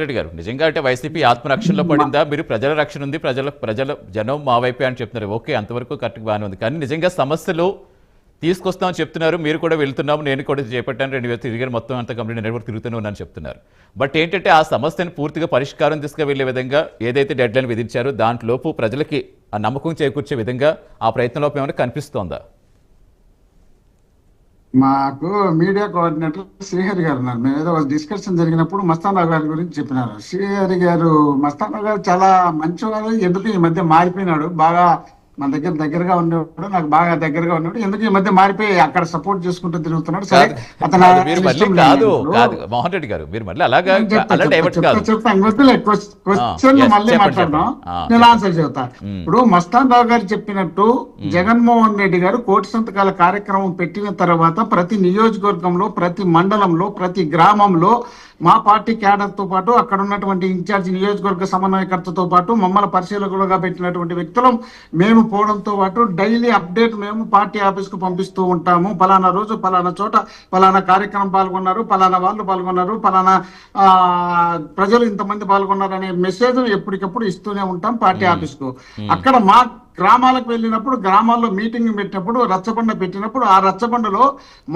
రెడ్డి గారు నిజంగా అంటే వైసీపీ ఆత్మరక్షణలో పడిందా? మీరు ప్రజల రక్షణ ఉంది, ప్రజల జనం మా వైపే అని చెప్తున్నారు. ఓకే, అంతవరకు కరెక్ట్గా బాగానే ఉంది. కానీ నిజంగా సమస్యలు తీసుకొస్తామని చెప్తున్నారు. మీరు కూడా వెళ్తున్నాము, నేను కూడా చేపట్టాను, 2000 తిరిగారు, మొత్తం అంతా కంప్లీట్ నేను కూడా తిరుగుతూనే ఉన్నాను చెప్తున్నారు. బట్ ఏంటంటే ఆ సమస్యను పూర్తిగా పరిష్కారం తీసుకువెళ్లే విధంగా ఏదైతే డెడ్ లైన్ విధించారో దాంట్లోపు ప్రజలకి ఆ నమ్మకం చేకూర్చే విధంగా ఆ ప్రయత్నంలోపు ఏమైనా కనిపిస్తోందా? మాకు మీడియా కోఆర్డినేటర్ శ్రీహరి గారు ఉన్నారు. మేము ఏదో డిస్కషన్ జరిగినప్పుడు మస్తానరావు గారి గురించి చెప్పినారు. శ్రీహరి గారు మస్తానరావు గారు చాలా మంచివారు. ఎందుకు ఈ మధ్య మారిపోయినాడు, బాగా మన దగ్గరగా ఉండేవాడు, నాకు బాగా దగ్గరగా ఉన్నాడు. ఎందుకు ఈ మధ్య మారిపోయి అక్కడ సపోర్ట్ చేసుకుంటూ తిరుగుతున్నాడు. సరే, అతను మోహన్ రెడ్డి గారు మీరు మళ్ళీ అలాగా చెప్తాను, క్వశ్చన్ మళ్ళీ మాట్లాడదాం, నేను ఆన్సర్ చెబుతా. ఇప్పుడు మస్తాన్ రావు గారు చెప్పినట్టు జగన్మోహన్ రెడ్డి గారు కోటి సంతకాల కార్యక్రమం పెట్టిన తర్వాత ప్రతి నియోజకవర్గంలో, ప్రతి మండలంలో, ప్రతి గ్రామంలో మా పార్టీ క్యాడర్ తో పాటు అక్కడ ఉన్నటువంటి ఇన్ఛార్జి నియోజకవర్గ సమన్వయకర్తతో పాటు మమ్మల్ని పరిశీలకులుగా పెట్టినటువంటి వ్యక్తులు మేము పోవడంతో పాటు డైలీ అప్డేట్ మేము పార్టీ ఆఫీస్ కు పంపిస్తూ ఉంటాము. పలానా రోజు పలానా చోట పలానా కార్యక్రమం పాల్గొన్నారు, పలానా వాళ్ళు పాల్గొన్నారు, పలానా ప్రజలు ఇంతమంది పాల్గొన్నారు అనే మెసేజ్ ఎప్పటికప్పుడు ఇస్తూనే ఉంటాం పార్టీ ఆఫీస్ కు. అక్కడ మా గ్రామాలకు వెళ్ళినప్పుడు, గ్రామాల్లో మీటింగ్ పెట్టినప్పుడు, రచ్చబండ పెట్టినప్పుడు ఆ రచ్చబండలో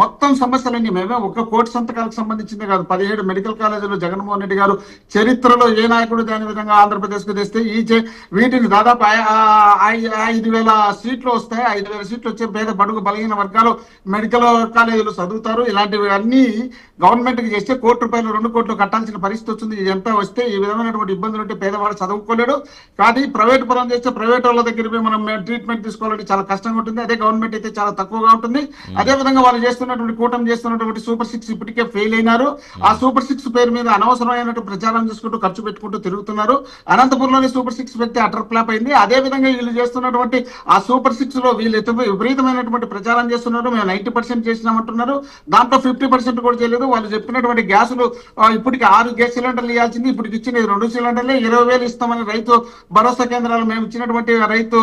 మొత్తం సమస్యలన్నీ మేమే ఒక కోటి సంతకాలకు సంబంధించింది కాదు, 17 మెడికల్ కాలేజీలు జగన్మోహన్ రెడ్డి గారు చరిత్రలో ఏ నాయకుడు దాని విధంగా ఆంధ్రప్రదేశ్ కు తెస్తే వీటిని దాదాపు 5,000 సీట్లు వస్తాయి. 5,000 సీట్లు వచ్చే పేద బడుగు బలహీన వర్గాలు మెడికల్ కాలేజీలు చదువుతారు. ఇలాంటివి అన్ని గవర్నమెంట్ కి చేస్తే ₹1 2 కోట్లు కట్టాల్సిన పరిస్థితి వచ్చింది. ఇదంతా వస్తే ఈ విధమైనటువంటి ఇబ్బందులు ఉంటే పేదవాడు చదువుకోలేడు. కానీ ప్రైవేట్ పరం చేస్తే ప్రైవేట్ వాళ్ళ దగ్గర మనం ట్రీట్మెంట్ తీసుకోవాలంటే చాలా కష్టంగా ఉంటుంది. అదే గవర్నమెంట్ అయితే చాలా తక్కువగా ఉంటుంది. అదే విధంగా వాళ్ళు చేస్తున్నటువంటి కూటమి చేస్తున్నటువంటి సూపర్ 6 ఇప్పటికే ఫెయిల్ అయినారు. ఆ సూపర్ 6 పేరు మీద అనవసరమైనటువంటి ప్రచారం చేసుకుంటూ ఖర్చు పెట్టుకుంటూ తిరుగుతున్నారు. అనంతపురంలోని సూపర్ 6 పెడితే అటర్ ఫ్లాప్ అయింది. అదే విధంగా వీళ్ళు చేస్తున్నటువంటి ఆ సూపర్ 6 లో వీళ్ళు విపరీతమైనటువంటి ప్రచారం చేస్తున్నారు. మేము 90% చేసినామంటున్నారు. దాంట్లో 50% కూడా చేయలేదు. వాళ్ళు చెప్పినటువంటి గ్యాసులు ఇప్పటికి 6 గ్యాస్ సిలిండర్లు ఇవ్వాల్సింది, ఇప్పటికి ఇచ్చిన 2 సిలిండర్లే. 20,000 ఇస్తామని రైతు భరోసా కేంద్రాలు మేము ఇచ్చినటువంటి రైతు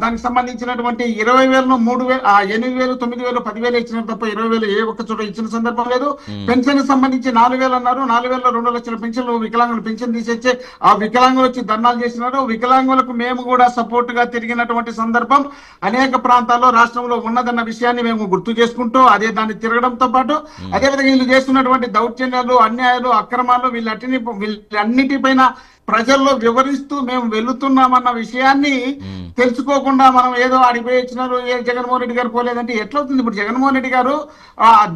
దానికి సంబంధించినటువంటి 20,000 3,000 8,000 9,000 10,000 ఇచ్చిన తప్ప 20,000 ఏ ఒక్క చోట ఇచ్చిన సందర్భం లేదు. పెన్షన్ సంబంధించి 4,000 అన్నారు. 4,000లో 2 లక్షల పెన్షన్లు వికలాంగులు పెన్షన్ తీసేచ్చే ఆ వికలాంగులు వచ్చి ధర్నాలు చేసినారు. వికలాంగులకు మేము కూడా సపోర్ట్ గా తిరిగినటువంటి సందర్భం అనేక ప్రాంతాల్లో రాష్ట్రంలో ఉన్నదన్న విషయాన్ని మేము గుర్తు చేసుకుంటూ అదే దాన్ని తిరగడంతో పాటు అదేవిధంగా వీళ్ళు చేస్తున్నటువంటి దౌర్జన్యాలు, అన్యాయాలు, అక్రమాలు వీళ్ళన్నిటిపైన ప్రజల్లో వివరిస్తూ మేము వెళుతున్నామన్న విషయాన్ని తెలుసుకోకుండా మనం ఏదో అడిగిపోయి ఇచ్చినారు, జగన్మోహన్ రెడ్డి గారు పోలేదంటే ఎట్లవుతుంది? ఇప్పుడు జగన్మోహన్ రెడ్డి గారు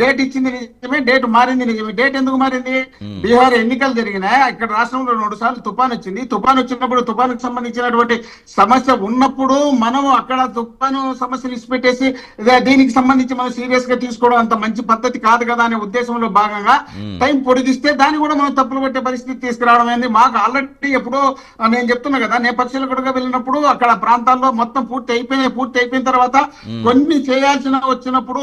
డేట్ ఇచ్చింది నిజమే, డేట్ మారింది నిజమే. డేట్ ఎందుకు మారింది? బీహార్ ఎన్నికలు జరిగినాయి. ఇక్కడ రాష్ట్రంలో 2 సార్లు తుఫాన్ వచ్చింది. తుఫాన్ వచ్చినప్పుడు తుఫానుకు సంబంధించినటువంటి సమస్య ఉన్నప్పుడు మనం అక్కడ తుఫాను సమస్యలు ఇచ్చిపెట్టేసి దీనికి సంబంధించి మనం సీరియస్ గా తీసుకోవడం అంత మంచి పద్ధతి కాదు కదా అనే ఉద్దేశంలో భాగంగా టైం పొడిగిస్తే దాన్ని కూడా మనం తప్పులు పట్టే పరిస్థితి తీసుకురావడం అయింది. మాకు ఆల్రెడీ ఎప్పుడో నేను చెప్తున్నా కదా, నేను పరిశీలకుడుగా వెళ్ళినప్పుడు అక్కడ ప్రాంతాల్లో మొత్తం పూర్తి అయిపోయిన తర్వాత కొన్ని చేయాల్సి వచ్చినప్పుడు